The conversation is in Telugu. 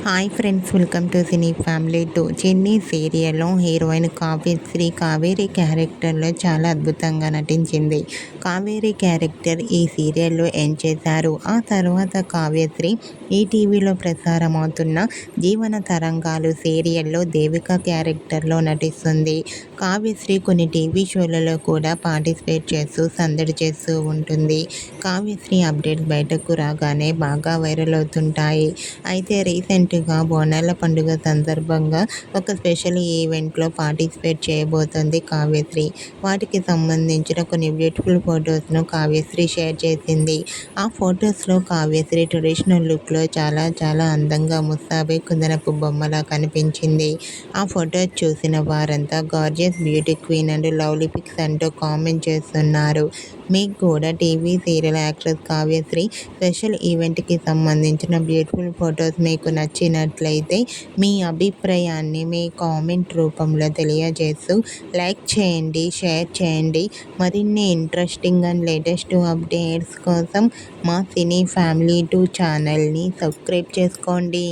Hi friends, welcome to cine family 2. చెన్నీ సీరియల్లో హీరోయిన్ కావేరి క్యారెక్టర్లో చాలా అద్భుతంగా నటించింది. కావేరి క్యారెక్టర్ ఈ సీరియల్లో ఏం చేశారు. ఆ తర్వాత కావ్యశ్రీ ఈటీవీలో ప్రసారమవుతున్న జీవన తరంగాలు సీరియల్లో దేవిక క్యారెక్టర్లో నటిస్తుంది. కావ్యశ్రీ కొన్ని టీవీ షోలలో కూడా పార్టిసిపేట్ చేస్తూ సందడి చేస్తూ ఉంటుంది. కావ్యశ్రీ అప్డేట్స్ బయటకు రాగానే బాగా వైరల్ అవుతుంటాయి. అయితే రీసెంట్గా బోనాల పండుగ సందర్భంగా ఒక స్పెషల్ ఈవెంట్లో పార్టిసిపేట్ చేయబోతోంది కావ్యశ్రీ. వాటికి సంబంధించిన కొన్ని బ్యూటిఫుల్ ఫొటోస్ను కావ్యశ్రీ షేర్ చేసింది. ఆ ఫొటోస్లో కావ్యశ్రీ ట్రెడిషనల్ లుక్లో చాలా అందంగా ముస్తాబై కుందనపు బొమ్మలా కనిపించింది. ఆ ఫొటోస్ చూసిన వారంతా gorgeous beauty queen and lovely pics అంటూ కామెంట్ చేస్తున్నారు. మీకు కూడా TV serial actress Kavyashri special ఈవెంట్కి సంబంధించిన బ్యూటిఫుల్ ఫొటోస్ మీకు నచ్చినట్లయితే మీ అభిప్రాయాన్ని మీ కామెంట్ రూపంలో తెలియజేస్తూ లైక్ చేయండి, షేర్ చేయండి. మరిన్ని ఇంట్రెస్టింగ్ అండ్ లేటెస్ట్ అప్డేట్స్ కోసం మా సినీ ఫ్యామిలీ 2 ఛానల్ని సబ్స్క్రైబ్ చేసుకోండి.